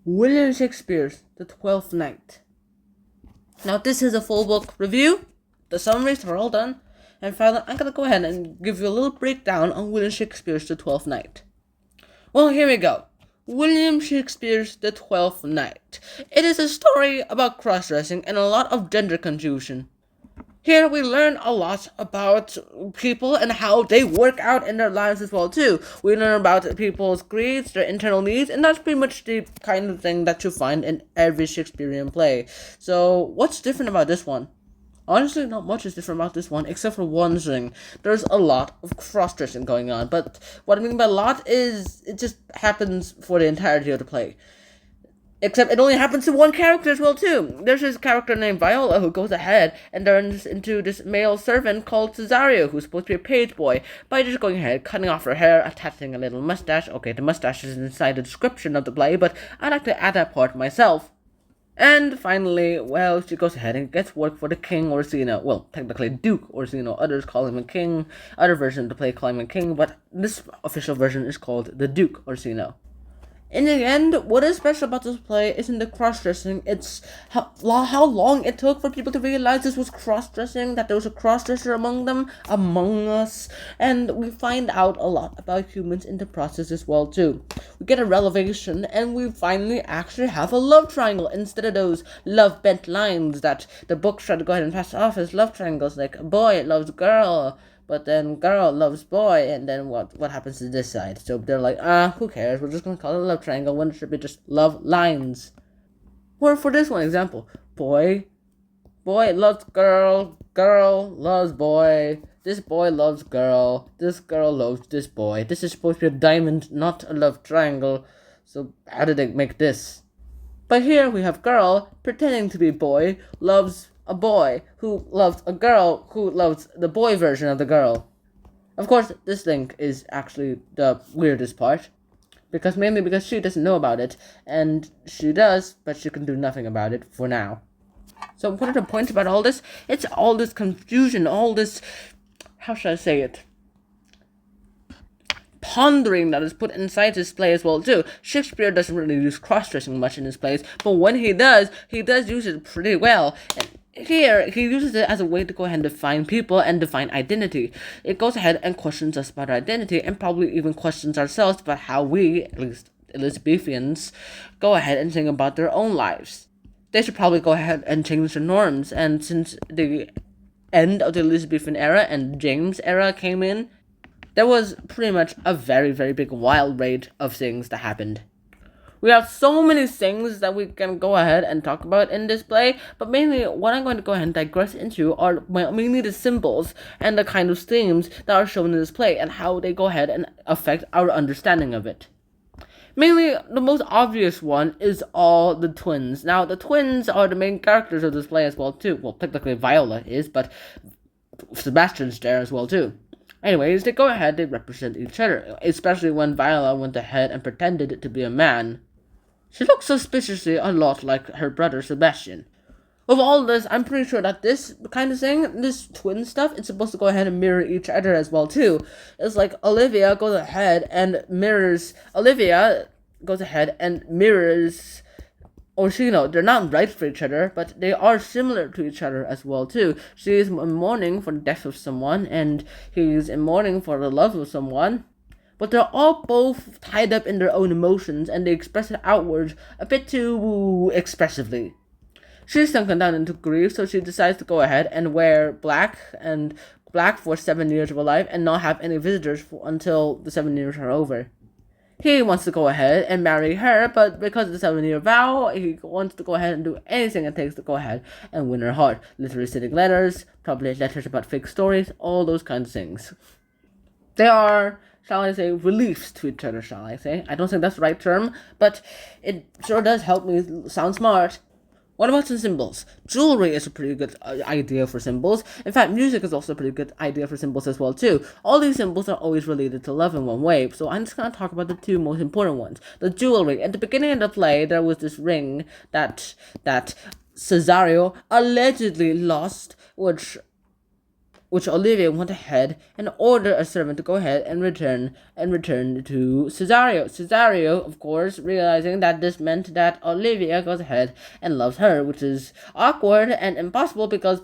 William Shakespeare's The Twelfth Night. Now, this is a full book review. The summaries are all done. And finally, I'm going to go ahead and give you a little breakdown on William Shakespeare's The Twelfth Night. Well, here we go. William Shakespeare's The Twelfth Night. It is a story about cross-dressing and a lot of gender confusion. Here we learn a lot about people and how they work out in their lives as well too. We learn about people's greeds, their internal needs, and that's pretty much the kind of thing that you find in every Shakespearean play. So what's different about this one? Honestly, not much is different about this one, except for one thing. There's a lot of cross-dressing going on, but what I mean by a lot is it just happens for the entirety of the play. Except it only happens to one character as well, too. There's this character named Viola who goes ahead and turns into this male servant called Cesario, who's supposed to be a page boy, by just going ahead, cutting off her hair, attaching a little mustache. Okay, the mustache is inside the description of the play, but I like to add that part myself. And finally, well, she goes ahead and gets work for the King Orsino. Well, technically Duke Orsino. Others call him a king. Other versions of the play call him a king, but this official version is called the Duke Orsino. In the end, what is special about this play isn't the cross-dressing, it's how long it took for people to realize this was cross-dressing, that there was a cross-dresser among us, and we find out a lot about humans in the process as well too. We get a revelation, and we finally actually have a love triangle instead of those love-bent lines that the books try to go ahead and pass off as love triangles, like boy loves girl, but then girl loves boy, and then what happens to this side? So they're like, who cares? We're just going to call it a love triangle when it should be just love lines. Or for this one example, boy loves girl loves boy, this boy loves girl, this girl loves this boy. This is supposed to be a diamond, not a love triangle. So how did they make this? But here we have girl pretending to be boy loves a boy who loves a girl who loves the boy version of the girl. Of course, this thing is actually the weirdest part, mainly because she doesn't know about it, and she does, but she can do nothing about it for now. So what are the points about all this? It's all this confusion, all this, how should I say it? Pondering that is put inside his play as well too. Shakespeare doesn't really use cross-dressing much in his plays, but when he does use it pretty well. And here, he uses it as a way to go ahead and define people and define identity. It goes ahead and questions us about our identity, and probably even questions ourselves about how we, at least Elizabethans, go ahead and think about their own lives. They should probably go ahead and change their norms, and since the end of the Elizabethan era and James era came in, there was pretty much a very, very big wild rate of things that happened. We have so many things that we can go ahead and talk about in this play, but mainly what I'm going to go ahead and digress into are mainly the symbols and the kind of themes that are shown in this play and how they go ahead and affect our understanding of it. Mainly, the most obvious one is all the twins. Now, the twins are the main characters of this play as well too. Well, technically Viola is, but Sebastian's there as well too. Anyways, they go ahead, they represent each other, especially when Viola went ahead and pretended to be a man. She looks suspiciously a lot like her brother Sebastian. With all this, I'm pretty sure that this kind of thing, this twin stuff, it's supposed to go ahead and mirror each other as well too. It's like Olivia goes ahead and mirrors Orsino. They're not right for each other, but they are similar to each other as well too. She is in mourning for the death of someone, and he is in mourning for the love of someone. But they're all both tied up in their own emotions, and they express it outwards a bit too expressively. She's sunken down into grief, so she decides to go ahead and wear black for 7 years of her life and not have any visitors until the 7 years are over. He wants to go ahead and marry her, but because of the 7-year vow, he wants to go ahead and do anything it takes to go ahead and win her heart. Literally sending letters, probably letters about fake stories, all those kinds of things. They are, shall I say, reliefs to each other, shall I say. I don't think that's the right term, but it sure does help me sound smart. What about some symbols? Jewelry is a pretty good idea for symbols. In fact, music is also a pretty good idea for symbols as well too. All these symbols are always related to love in one way, so I'm just going to talk about the two most important ones. The jewelry. At the beginning of the play, there was this ring that Cesario allegedly lost, which which Olivia went ahead and ordered a servant to go ahead and return to Cesario. Cesario, of course, realizing that this meant that Olivia goes ahead and loves her, which is awkward and impossible because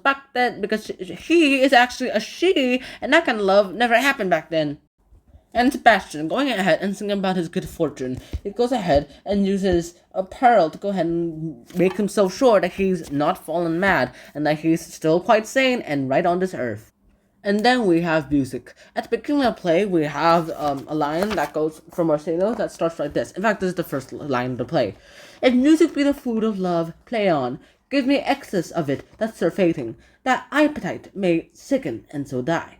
he is actually a she, and that kind of love never happened back then. And Sebastian, going ahead and thinking about his good fortune, he goes ahead and uses a pearl to go ahead and make himself sure that he's not fallen mad and that he's still quite sane and right on this earth. And then we have music. At the beginning of the play, we have a line that goes from Marcelo that starts like this. In fact, this is the first line of the play. If music be the food of love, play on. Give me excess of it that's surfeiting, that appetite may sicken and so die.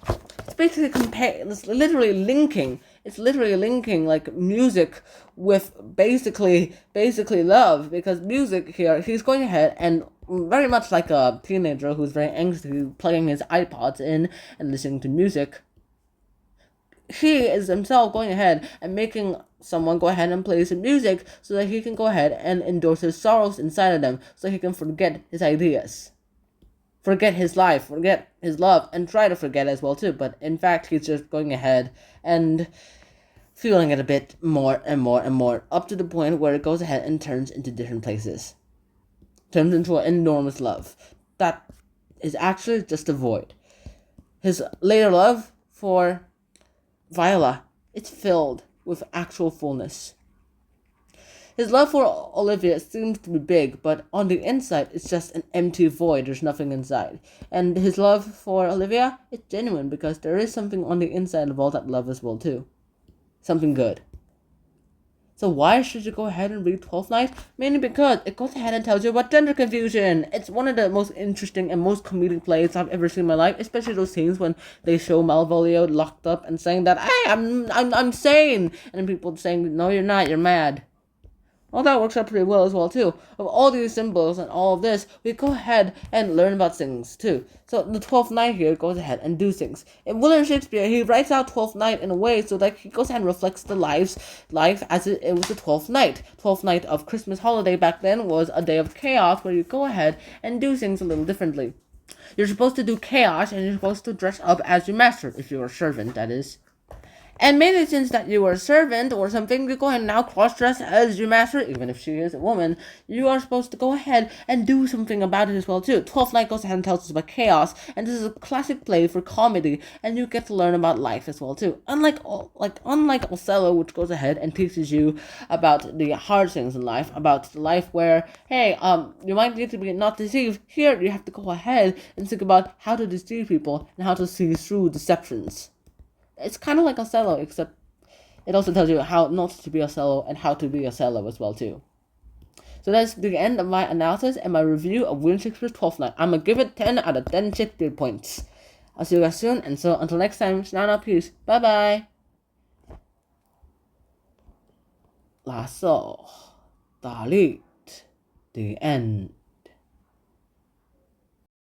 It's basically it's literally linking like music with basically love, because music here, he's going ahead and very much like a teenager who's very anxious, plugging his iPods in and listening to music. He is himself going ahead and making someone go ahead and play some music so that he can go ahead and endorse his sorrows inside of them, so he can forget his ideas. Forget his life, forget his love, and try to forget as well too. But in fact, he's just going ahead and feeling it a bit more and more and more, up to the point where it goes ahead and turns into different places. Turns into an enormous love that is actually just a void. His later love for Viola, it's filled with actual fullness. His love for Olivia seems to be big, but on the inside, it's just an empty void. There's nothing inside. And his love for Olivia, it's genuine, because there is something on the inside of all that love as well, too. Something good. So why should you go ahead and read 12th Night? Mainly because it goes ahead and tells you about gender confusion. It's one of the most interesting and most comedic plays I've ever seen in my life, especially those scenes when they show Malvolio locked up and saying that, hey, I'm sane, and people saying, no, you're not, you're mad. Well, that works out pretty well as well, too. Of all these symbols and all of this, we go ahead and learn about things, too. So the 12th Night here goes ahead and do things. In William Shakespeare, he writes out 12th Night in a way so that he goes ahead and reflects the life as it was the 12th Night. 12th Night of Christmas holiday back then was a day of chaos where you go ahead and do things a little differently. You're supposed to do chaos, and you're supposed to dress up as your master, if you're a servant, that is. And maybe since that you are a servant or something, you go ahead and now cross-dress as your master, even if she is a woman. You are supposed to go ahead and do something about it as well, too. 12th Night goes ahead and tells us about chaos, and this is a classic play for comedy, and you get to learn about life as well, too. Unlike Othello, which goes ahead and teaches you about the hard things in life, about the life where, hey, you might need to be not deceived. Here, you have to go ahead and think about how to deceive people and how to see through deceptions. It's kind of like Othello, except it also tells you how not to be Othello and how to be Othello as well, too. So that's the end of my analysis and my review of William Shakespeare's 12th Night. I'm going to give it 10 out of 10 Shakespeare points. I'll see you guys soon, and so until next time, Shnana, peace. Bye-bye. 拉手，打力，the end.